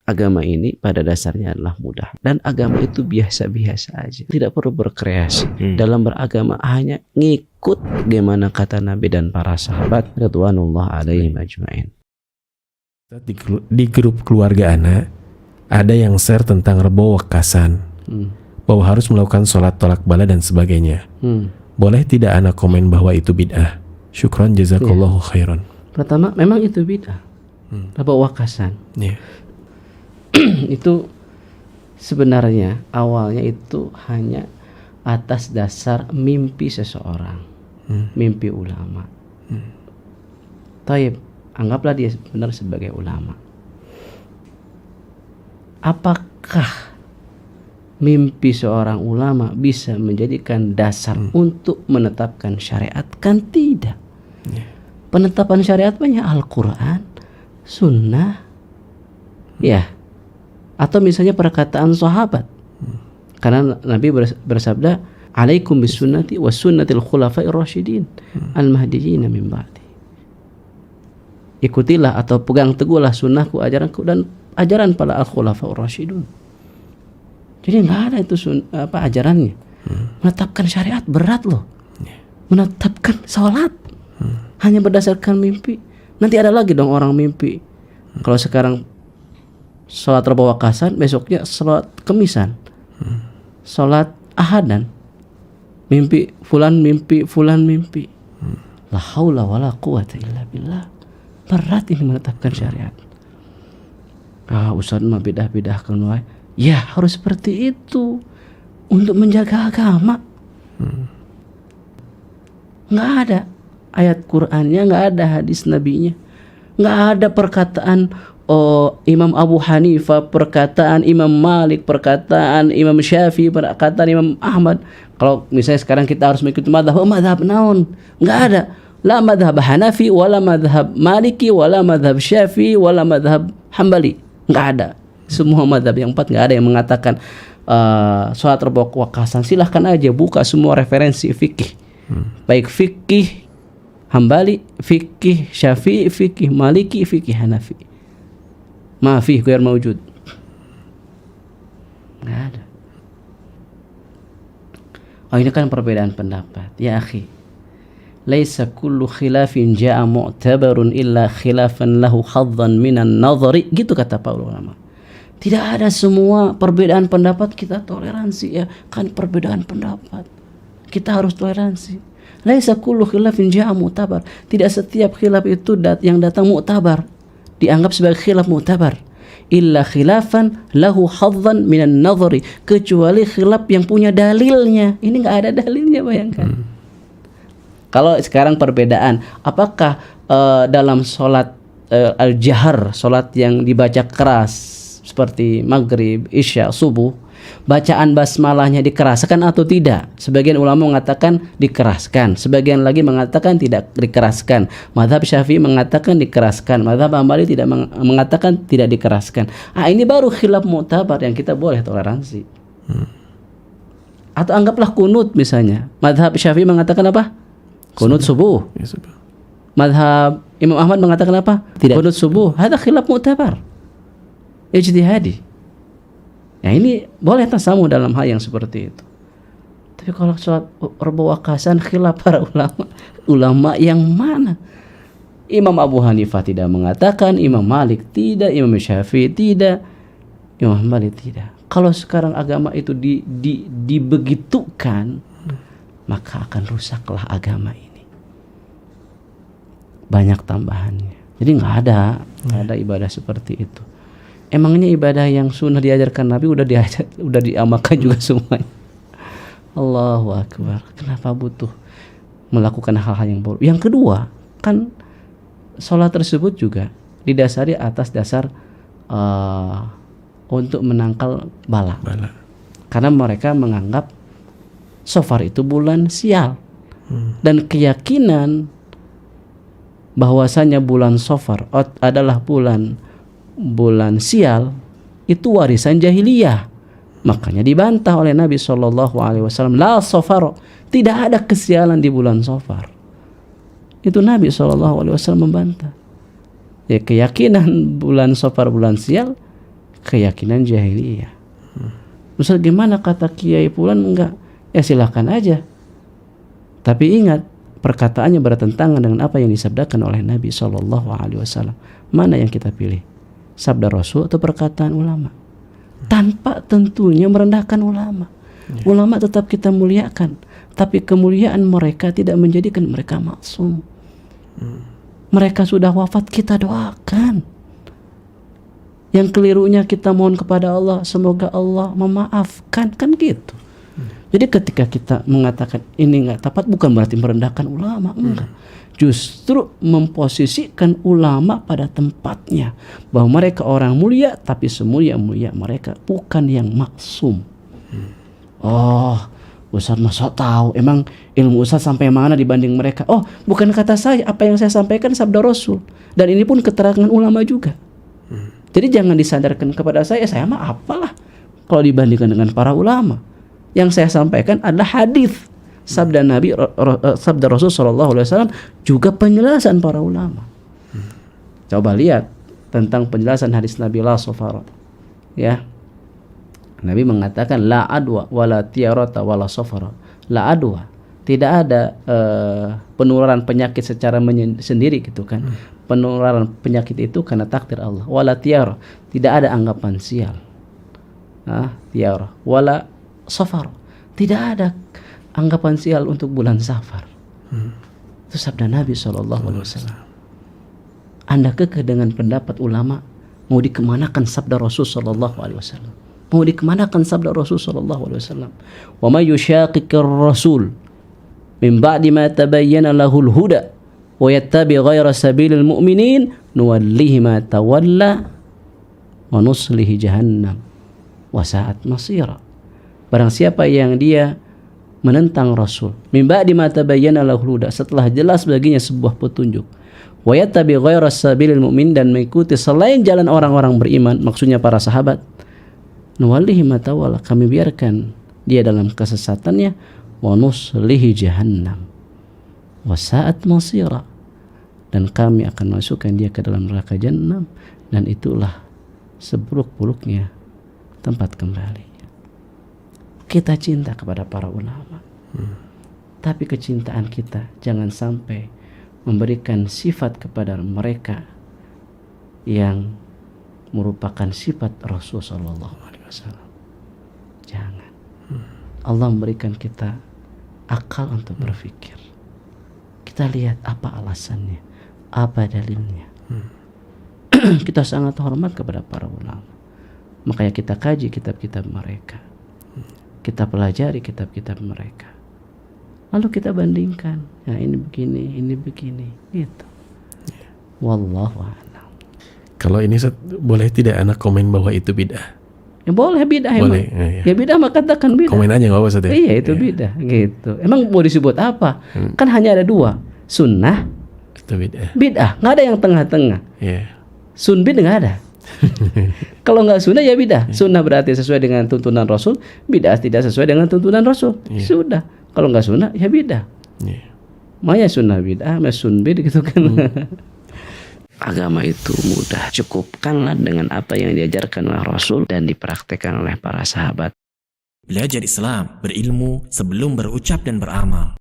agama ini pada dasarnya adalah mudah, dan agama itu biasa-biasa aja, tidak perlu berkreasi. Dalam beragama hanya ngikut gimana kata Nabi dan para sahabat radhiyallahu alaihim ajmain. Di grup keluarga anak ada yang share tentang Rebo Wakasan, bahwa harus melakukan sholat tolak bala dan sebagainya. Boleh tidak anak komen bahwa itu bid'ah? Syukran jazakallahu khairan. Pertama, memang itu bid'ah. Rebo Wakasan. Itu sebenarnya awalnya itu hanya atas dasar mimpi seseorang, mimpi ulama. Taib, anggaplah dia benar sebagai ulama. Apakah mimpi seorang ulama bisa menjadikan dasar untuk menetapkan syariat? Kan tidak. Penetapan syariat banyak Al-Quran, Sunnah, ya, atau misalnya perkataan sahabat. Karena Nabi bersabda, "Alaikum bisunnati wa sunnatil khulafa'ir rasyidin al-mahdiyyin min ba'di." Ikutilah atau pegang teguhlah sunnahku, ajaranku, dan ajaran para al-khulafa'ur rasyidun. Jadi nggak ada itu ajarannya. Menetapkan syariat berat loh. Menetapkan sholat hanya berdasarkan mimpi. Nanti ada lagi dong orang mimpi. Kalau sekarang sholat Rebo Wakasan, besoknya sholat Kemisan, sholat Ahadan, mimpi fulan mimpi. La haula wala quwata illa billah. Berat ini menetapkan syariat. Ustaz mah bidah-bidahkan wae. Ya harus seperti itu untuk menjaga agama. Nggak ada ayat Qur'annya, nggak ada hadis nabinya, nggak ada perkataan Imam Abu Hanifah, perkataan Imam Malik, perkataan Imam Syafi'i, perkataan Imam Ahmad. Kalau misalnya sekarang kita harus mengikuti madhab naon, nggak ada. La madhab Hanafi, wala madhab Maliki, wala madhab Syafi'i, wala madhab Hambali. Nggak ada. Semua madhab yang 4 nggak ada yang mengatakan sholat Rebo Wakasan. Silahkan aja buka semua referensi fikih, baik fikih Hambali, fikih Syafi'i, fikih Maliki, fikih Hanafi. Maafi ghair maujud. Nggak ada. Ini kan perbedaan pendapat. Ya akhi, laisa kullu khilafin ja'a mu'tabarun illa khilafan lahu hadzan minan nadhari. Gitu kata para ulama. Tidak ada semua perbedaan pendapat kita toleransi, ya. Kan perbedaan pendapat kita harus toleransi. Laisa kullu khilafin ja'a mu'tabar. Tidak setiap khilaf itu yang datang mu'tabar dianggap sebagai khilaf mu'tabar. Illa khilafan lahu hadzan minan nadhari. Kecuali khilaf yang punya dalilnya. Ini enggak ada dalilnya, bayangkan. Kalau sekarang perbedaan, apakah dalam sholat al-jahar, sholat yang dibaca keras seperti maghrib, isya, subuh, bacaan basmalahnya dikeraskan atau tidak? Sebagian ulama mengatakan dikeraskan, sebagian lagi mengatakan tidak dikeraskan. Mazhab Syafi'i mengatakan dikeraskan, mazhab Hambali tidak mengatakan tidak dikeraskan. Ini baru khilaf mu'tabar yang kita boleh toleransi. Atau anggaplah kunut misalnya. Mazhab Syafi'i mengatakan apa? Kunut subuh. Mazhab Imam Ahmad mengatakan apa? Tidak. Kunut subuh. Ada khilaf mu'tabar, ijtihadi. Ya ini boleh tasamu dalam hal yang seperti itu. Tapi kalau sholat Rebo Wakasan khilaf para ulama yang mana? Imam Abu Hanifah tidak mengatakan, Imam Malik tidak, Imam Syafi'i tidak, Imam Hambali tidak. Kalau sekarang agama itu dibegitukan, maka akan rusaklah agama ini. Banyak tambahannya. Jadi nggak ada ibadah seperti itu. Emangnya ibadah yang sunnah diajarkan Nabi udah diamalkan juga semuanya. Allahu Akbar. Kenapa butuh melakukan hal-hal yang baru? Yang kedua, kan sholat tersebut juga didasari atas dasar untuk menangkal bala. Karena mereka menganggap Safar itu bulan sial. Dan keyakinan bahwasanya bulan Safar adalah bulan sial itu warisan jahiliyah. Makanya dibantah oleh Nabi SAW. La Safar, tidak ada kesialan di bulan Safar. Itu Nabi SAW membantah. Ya, keyakinan bulan Safar bulan sial keyakinan jahiliyah. Ustaz, gimana kata Kiai Fulan? Enggak, ya silakan aja. Tapi ingat, perkataannya bertentangan dengan apa yang disabdakan oleh Nabi SAW. Mana yang kita pilih? Sabda Rasul atau perkataan ulama? Tanpa tentunya merendahkan ulama. Ulama tetap kita muliakan, tapi kemuliaan mereka tidak menjadikan mereka maksum. Mereka sudah wafat, kita doakan. Yang kelirunya kita mohon kepada Allah, semoga Allah memaafkan, kan gitu. Jadi ketika kita mengatakan ini nggak tepat, bukan berarti merendahkan ulama, enggak. Justru memposisikan ulama pada tempatnya, bahwa mereka orang mulia, tapi semulia-mulia mereka bukan yang maksum. Oh, Ustaz masa tahu, emang ilmu Ustaz sampai mana dibanding mereka? Oh, bukan kata saya, apa yang saya sampaikan sabda Rasul, dan ini pun keterangan ulama juga. Jadi jangan disandarkan kepada saya mah apalah kalau dibandingkan dengan para ulama. Yang saya sampaikan adalah hadis sabda Nabi, sabda Rasul SAW, juga penjelasan para ulama. Coba lihat tentang penjelasan hadis Nabi la safara. Ya. Nabi mengatakan la adwa wala tiarata wala safara. La adwa, tidak ada penularan penyakit secara sendiri gitu kan. Penularan penyakit itu karena takdir Allah. Wala tiara, tidak ada anggapan sial. Tiara. Wala safar, tidak ada anggapan sial untuk bulan Safar. Itu sabda Nabi SAW. Anda kekeh dengan pendapat ulama, mau dikemanakan sabda Rasul SAW? Mau dikemanakan sabda Rasul SAW? Wa may yushaqiqir rasul min ba'di ma tabayyana lahul huda wa yattabi ghayra sabilil mu'minin nuwallihi ma tawalla wa nuslihi jahannam wa sa'at masira. Barang siapa yang dia menentang Rasul min ba'di ma tabayyana lahul huda, setelah jelas baginya sebuah petunjuk, wa yattabi ghayra sabilil mu'min, dan mengikuti selain jalan orang-orang beriman, maksudnya para sahabat, nuwallihi ma tawalla, kami biarkan dia dalam kesesatannya, wa nuslihi jahannam wa sa'at masira, dan kami akan masukkan dia ke dalam neraka jahanam, dan itulah seburuk-buruknya tempat kembali. Kita cinta kepada para ulama, tapi kecintaan kita jangan sampai memberikan sifat kepada mereka yang merupakan sifat Rasul SAW. Jangan. Allah memberikan kita akal untuk berpikir. Kita lihat apa alasannya, apa dalilnya. Kita sangat hormat kepada para ulama. Makanya kita kaji kitab-kitab mereka. Kita pelajari kitab-kitab mereka. Lalu kita bandingkan. Ya, ini begini, gitu. Wallahu a'lam. Kalau ini boleh tidak anak komen bahwa itu bid'ah? Ya boleh, bid'ah emang. Ya bid'ah maka katakan bid'ah. Komen aja nggak apa-apa. Iya, itu bid'ah gitu. Emang mau disebut apa? Kan hanya ada dua, sunnah, itu bid'ah. Bid'ah, nggak ada yang tengah-tengah. Sun bid'ah nggak ada. Kalau nggak sunnah ya bid'ah. Sunnah berarti sesuai dengan tuntunan Rasul, bid'ah tidak sesuai dengan tuntunan Rasul. Sudah. Kalau nggak sunnah ya bid'ah. Maya sunnah bid'ah, mas sun bid'ah gitu kan. Agama itu mudah, cukupkanlah dengan apa yang diajarkan oleh Rasul dan dipraktekkan oleh para sahabat. Belajar Islam, berilmu sebelum berucap dan beramal.